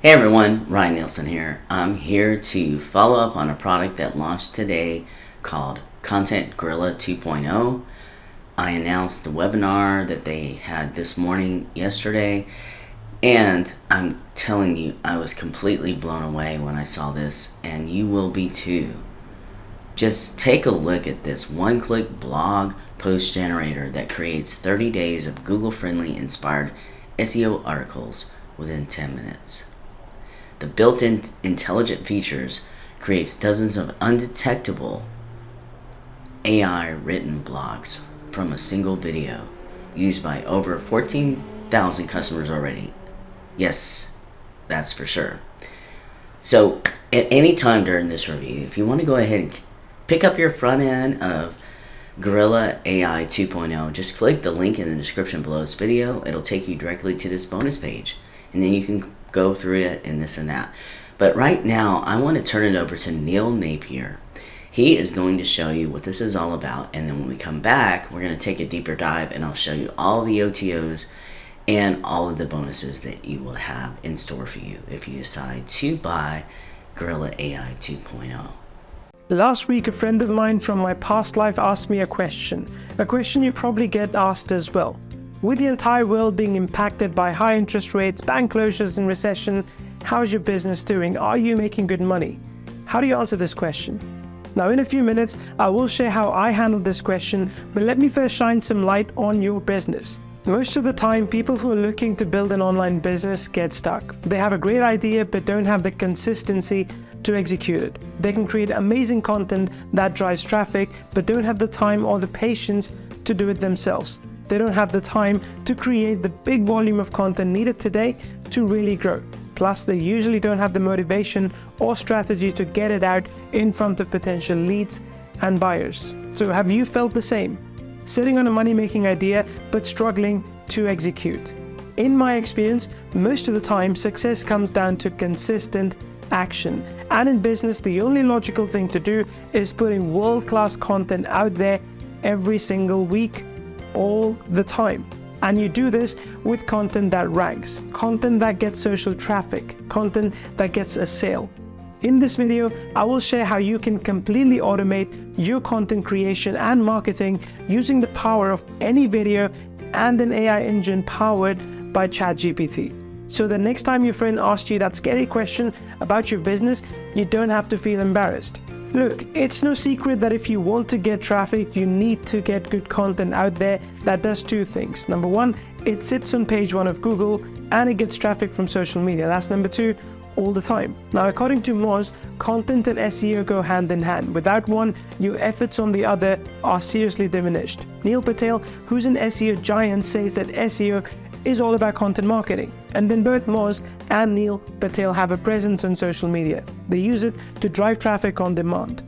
Hey everyone, Ryan Nielsen here. I'm here to follow up on a product that launched today called Content Gorilla 2.0. I announced the webinar that they had this morning, yesterday, and I'm telling you, I was completely blown away when I saw this, and you will be too. Just take a look at this one-click blog post generator that creates 30 days of Google-friendly inspired SEO articles within 10 minutes. The built-in intelligent features creates dozens of undetectable AI written blogs from a single video used by over 14,000 customers already. Yes, that's for sure. So at any time during this review, if you want to go ahead and pick up your front end of Gorilla AI 2.0, just click the link in the description below this video. It'll take you directly to this bonus page, and then you can go through it and this and that. But right now, I want to turn it over to Neil Napier. He is going to show you what this is all about, and then when we come back, we're going to take a deeper dive, and I'll show you all the OTOs and all of the bonuses that you will have in store for you if you decide to buy Gorilla AI 2.0. Last week, a friend of mine from my past life asked me a question you probably get asked as well. With the entire world being impacted by high interest rates, bank closures and recession, how's your business doing? Are you making good money? How do you answer this question? Now, in a few minutes, I will share how I handled this question, but let me first shine some light on your business. Most of the time, people who are looking to build an online business get stuck. They have a great idea, but don't have the consistency to execute it. They can create amazing content that drives traffic, but don't have the time or the patience to do it themselves. They don't have the time to create the big volume of content needed today to really grow. Plus, they usually don't have the motivation or strategy to get it out in front of potential leads and buyers. So have you felt the same? Sitting on a money-making idea, but struggling to execute? In my experience, most of the time, success comes down to consistent action. And in business, the only logical thing to do is putting world-class content out there every single week, all the time. And you do this with content that ranks, content that gets social traffic, content that gets a sale. In this video, I will share how you can completely automate your content creation and marketing using the power of any video and an AI engine powered by ChatGPT. So the next time your friend asks you that scary question about your business, you don't have to feel embarrassed. Look, it's no secret that if you want to get traffic, you need to get good content out there that does two things. Number one, it sits on page 1 of Google and it gets traffic from social media. That's number 2, all the time. Now, according to Moz, content and SEO go hand in hand. Without one, your efforts on the other are seriously diminished. Neil Patel, who's an SEO giant, says that SEO is all about content marketing. And then both Moz and Neil Patel have a presence on social media. They use it to drive traffic on demand.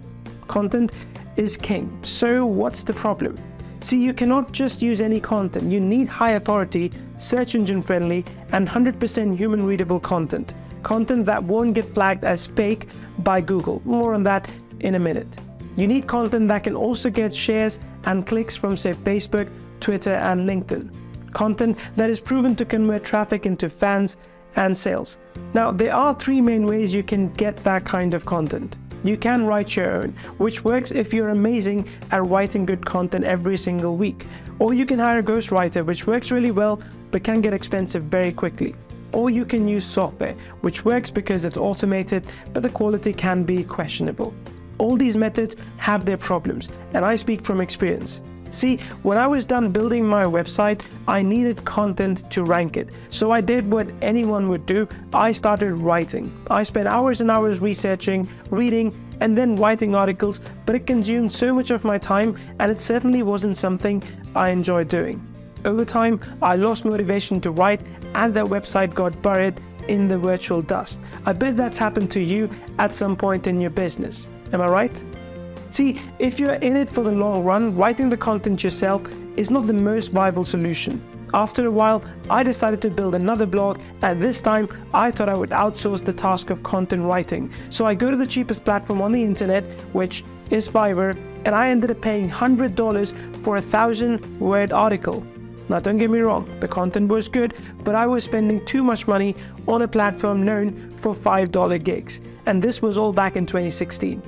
Content is king. So what's the problem? See, you cannot just use any content. You need high authority, search engine friendly, and 100% human readable content. Content that won't get flagged as fake by Google. More on that in a minute. You need content that can also get shares and clicks from, say, Facebook, Twitter, and LinkedIn. Content that is proven to convert traffic into fans and sales. Now, there are 3 main ways you can get that kind of content. You can write your own, which works if you're amazing at writing good content every single week. Or you can hire a ghostwriter, which works really well, but can get expensive very quickly. Or you can use software, which works because it's automated, but the quality can be questionable. All these methods have their problems, and I speak from experience. See, when I was done building my website, I needed content to rank it. So I did what anyone would do. I started writing. I spent hours and hours researching, reading, and then writing articles, but it consumed so much of my time, and it certainly wasn't something I enjoyed doing. Over time, I lost motivation to write, and that website got buried in the virtual dust. I bet that's happened to you at some point in your business. Am I right? See, if you're in it for the long run, writing the content yourself is not the most viable solution. After a while, I decided to build another blog, and this time I thought I would outsource the task of content writing. So I go to the cheapest platform on the internet, which is Fiverr, and I ended up paying $100 for a 1,000-word article. Now don't get me wrong, the content was good, but I was spending too much money on a platform known for $5 gigs, and this was all back in 2016.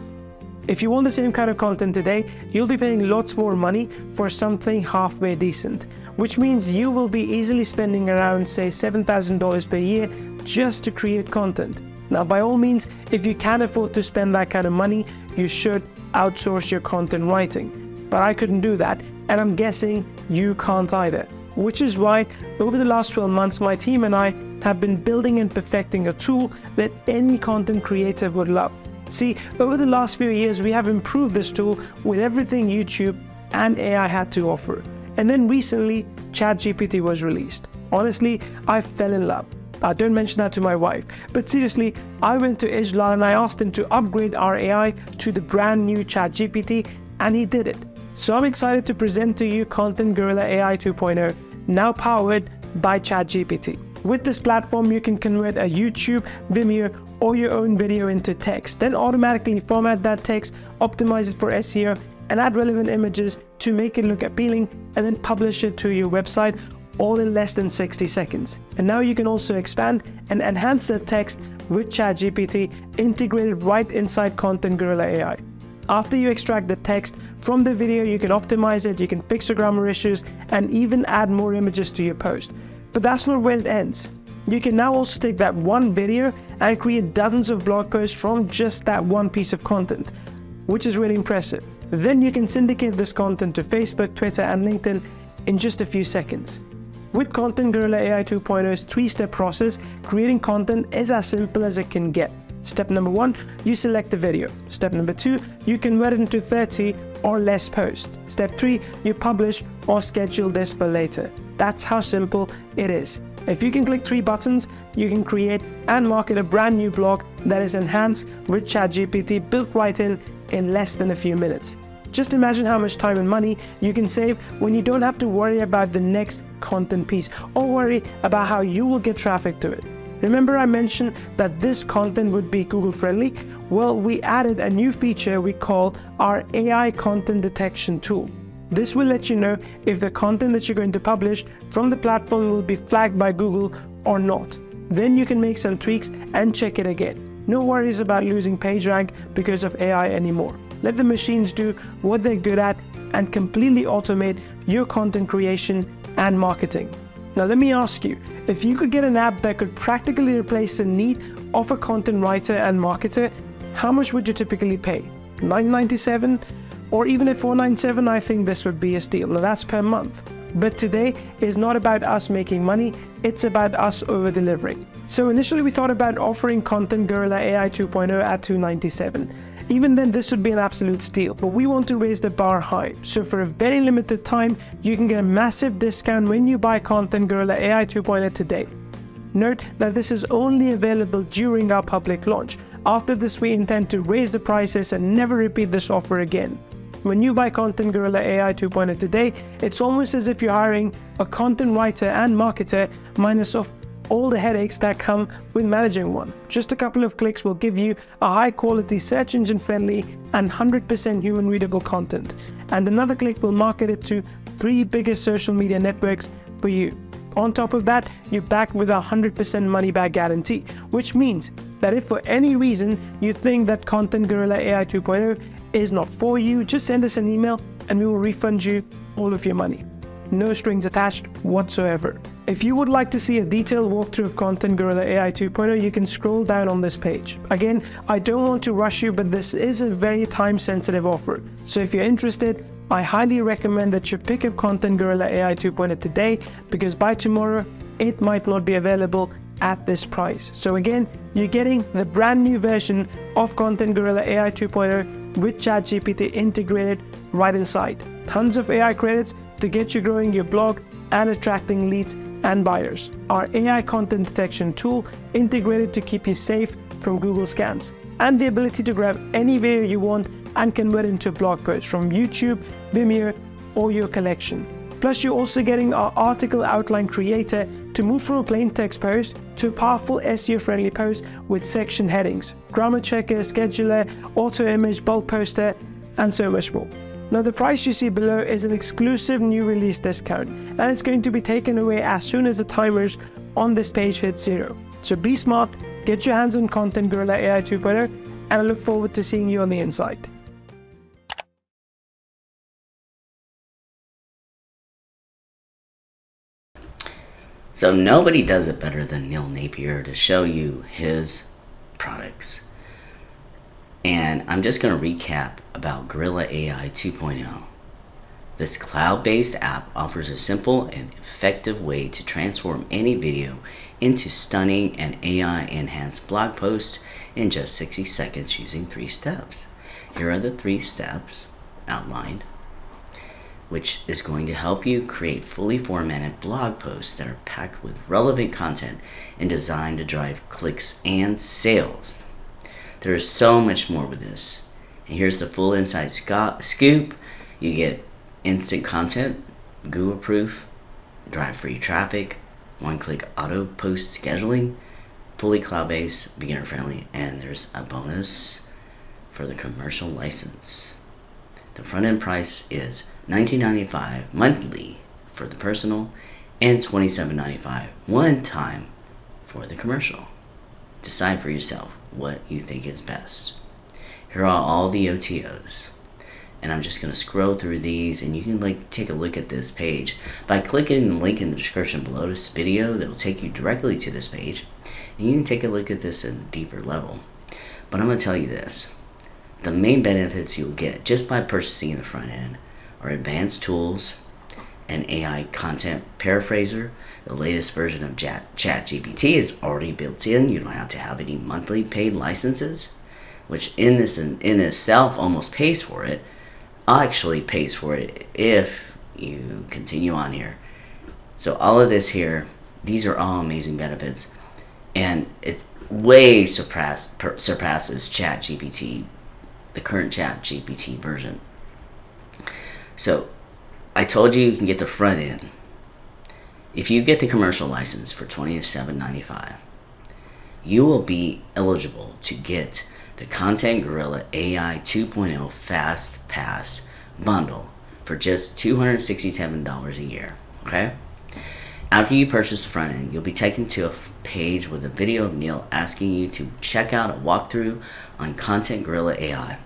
If you want the same kind of content today, you'll be paying lots more money for something halfway decent, which means you will be easily spending around, say, $7,000 per year just to create content. Now, by all means, if you can afford to spend that kind of money, you should outsource your content writing. But I couldn't do that, and I'm guessing you can't either. Which is why, over the last 12 months, my team and I have been building and perfecting a tool that any content creator would love. See, over the last few years, we have improved this tool with everything YouTube and AI had to offer. And then recently, ChatGPT was released. Honestly, I fell in love. Don't mention that to my wife. But seriously, I went to Ijlal and I asked him to upgrade our AI to the brand new ChatGPT, and he did it. So I'm excited to present to you Content Gorilla AI 2.0, now powered by ChatGPT. With this platform, you can convert a YouTube, Vimeo, or your own video into text, then automatically format that text, optimize it for SEO, and add relevant images to make it look appealing, and then publish it to your website, all in less than 60 seconds. And now you can also expand and enhance the text with ChatGPT integrated right inside Content Gorilla AI. After you extract the text from the video, you can optimize it, you can fix your grammar issues, and even add more images to your post. But that's not where it ends. You can now also take that one video and create dozens of blog posts from just that one piece of content, which is really impressive. Then you can syndicate this content to Facebook, Twitter, and LinkedIn in just a few seconds. With Content Gorilla AI 2.0's three-step process, creating content is as simple as it can get. Step number 1, you select the video. Step number 2, you convert it into 30 or less posts. Step 3, you publish or schedule this for later. That's how simple it is. If you can click 3 buttons, you can create and market a brand new blog that is enhanced with ChatGPT built right in less than a few minutes. Just imagine how much time and money you can save when you don't have to worry about the next content piece or worry about how you will get traffic to it. Remember I mentioned that this content would be Google friendly? Well, we added a new feature we call our AI content detection tool. This will let you know if the content that you're going to publish from the platform will be flagged by Google or not. Then you can make some tweaks and check it again. No worries about losing page rank because of AI anymore. Let the machines do what they're good at and completely automate your content creation and marketing. Now let me ask you, if you could get an app that could practically replace the need of a content writer and marketer, how much would you typically pay? $9.97? Or even at $4.97, I think this would be a steal. Now that's per month. But today is not about us making money, it's about us over-delivering. So initially we thought about offering Content Gorilla AI 2.0 at $2.97. Even then, this would be an absolute steal, but we want to raise the bar high. So for a very limited time, you can get a massive discount when you buy Content Gorilla AI 2.0 today. Note that this is only available during our public launch. After this, we intend to raise the prices and never repeat this offer again. When you buy Content Gorilla AI 2.0 today, it's almost as if you're hiring a content writer and marketer minus of all the headaches that come with managing one. Just a couple of clicks will give you a high quality search engine friendly and 100% human readable content. And another click will market it to 3 biggest social media networks for you. On top of that, you're backed with a 100% money back guarantee, which means that if for any reason you think that Content Gorilla AI 2.0 is not for you, just send us an email and we will refund you all of your money. No strings attached whatsoever. If you would like to see a detailed walkthrough of Content Gorilla AI 2.0, you can scroll down on this page. Again, I don't want to rush you, but this is a very time-sensitive offer. So if you're interested, I highly recommend that you pick up Content Gorilla AI 2.0 today, because by tomorrow, it might not be available at this price. So again, you're getting the brand new version of Content Gorilla AI 2.0 with ChatGPT integrated right inside. Tons of AI credits to get you growing your blog and attracting leads and buyers. Our AI content detection tool integrated to keep you safe from Google scans, and the ability to grab any video you want and convert it into a blog post from YouTube, Vimeo, or your collection. Plus, you're also getting our article outline creator to move from a plain text post to a powerful SEO-friendly post with section headings, grammar checker, scheduler, auto image, bulk poster, and so much more. Now the price you see below is an exclusive new release discount, and it's going to be taken away as soon as the timers on this page hit 0. So be smart, get your hands on Content Gorilla AI 2.0, and I look forward to seeing you on the inside. So nobody does it better than Neil Napier to show you his products. And I'm just going to recap about Gorilla AI 2.0. This cloud-based app offers a simple and effective way to transform any video into stunning and AI-enhanced blog posts in just 60 seconds using 3 steps. Here are the 3 steps outlined, which is going to help you create fully formatted blog posts that are packed with relevant content and designed to drive clicks and sales. There is so much more with this. And here's the full inside scoop. You get instant content, Google proof, drive free traffic, one-click auto post scheduling, fully cloud-based, beginner-friendly, and there's a bonus for the commercial license. The front-end price is $19.95 monthly for the personal and $27.95 one time for the commercial. Decide for yourself what you think is best. Here are all the OTOs, and I'm just going to scroll through these, and you can take a look at this page by clicking the link in the description below this video that will take you directly to this page, and you can take a look at this at a deeper level. But I'm going to tell you this. The main benefits you'll get just by purchasing the front end are advanced tools, an AI content paraphraser. The latest version of ChatGPT is already built in. You don't have to have any monthly paid licenses, which in itself almost pays for it. Actually pays for it if you continue on here. So all of this here, these are all amazing benefits, and it way surpasses ChatGPT, the current ChatGPT version. So I told you can get the front end. If you get the commercial license for $27.95, you will be eligible to get the Content Gorilla AI 2.0 Fast Pass bundle for just $267 a year. Okay? After you purchase the front end, you'll be taken to a page with a video of Neil asking you to check out a walkthrough on Content Gorilla AI.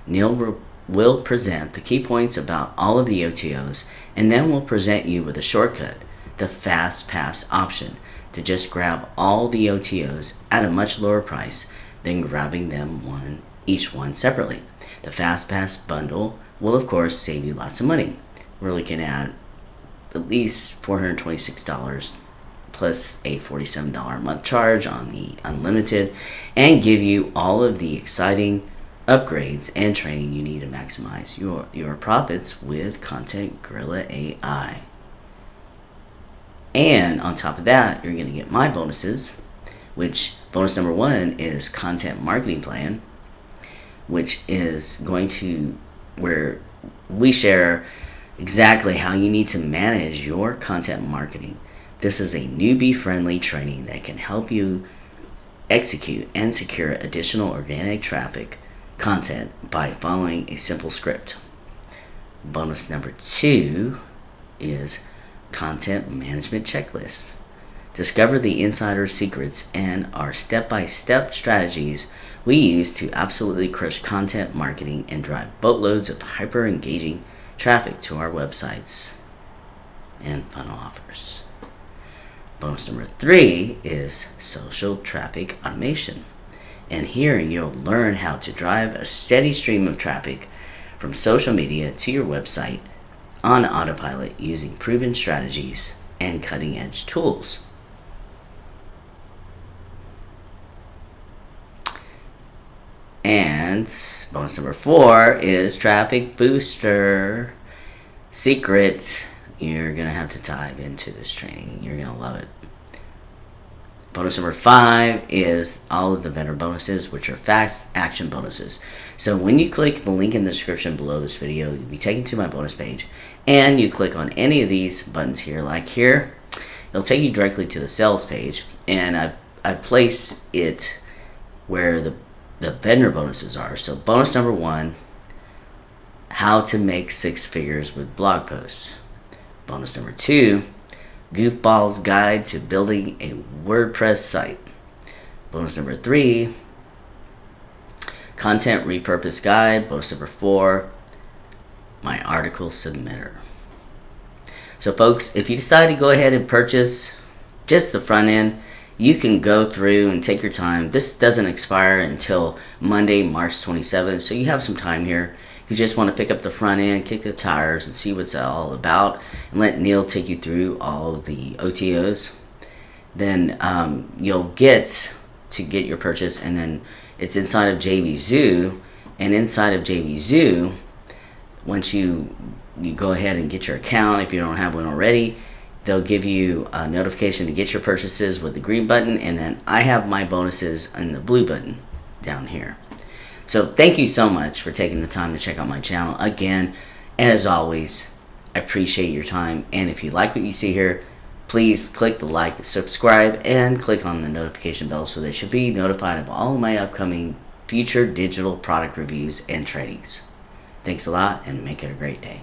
Neil will present the key points about all of the OTOs, and then we'll present you with a shortcut, the Fast Pass option, to just grab all the OTOs at a much lower price than grabbing them each one separately. The Fast Pass bundle will of course save you lots of money. We're looking at least $426 plus a $47 a month charge on the unlimited, and give you all of the exciting upgrades and training you need to maximize your profits with Content Gorilla AI. And on top of that, you're going to get my bonuses, which bonus number 1 is Content Marketing Plan, which is going to where we share exactly how you need to manage your content marketing. This is a newbie-friendly training that can help you execute and secure additional organic traffic content by following a simple script. Bonus number 2 is Content Management Checklist. Discover the insider secrets and our step-by-step strategies we use to absolutely crush content marketing and drive boatloads of hyper-engaging traffic to our websites and funnel offers. Bonus number 3 is Social Traffic Automation. And here you'll learn how to drive a steady stream of traffic from social media to your website on autopilot using proven strategies and cutting-edge tools. And bonus number 4 is Traffic Booster Secret. You're going to have to dive into this training. You're going to love it. Bonus number 5 is all of the better bonuses, which are fast action bonuses. So when you click the link in the description below this video, you'll be taken to my bonus page, and you click on any of these buttons here, like here, it'll take you directly to the sales page, and I've placed it where the vendor bonuses are. So bonus number 1, how to make 6 figures with blog posts. Bonus number 2, Goofball's Guide to Building a WordPress Site. Bonus number 3, Content Repurpose Guide. Bonus number 4, my article submitter. So folks, if you decide to go ahead and purchase just the front end, you can go through and take your time. This doesn't expire until Monday, March 27th, so you have some time here. If you just want to pick up the front end, kick the tires, and see what's all about, and let Neil take you through all of the OTOs, then you'll get your purchase, and then it's inside of JVZoo, and inside of JVZoo, once you go ahead and get your account, if you don't have one already, they'll give you a notification to get your purchases with the green button, and then I have my bonuses in the blue button down here. So thank you so much for taking the time to check out my channel. Again, as always, I appreciate your time, and if you like what you see here, please click the like, the subscribe, and click on the notification bell so that you should be notified of all of my upcoming future digital product reviews and trainings. Thanks a lot, and make it a great day.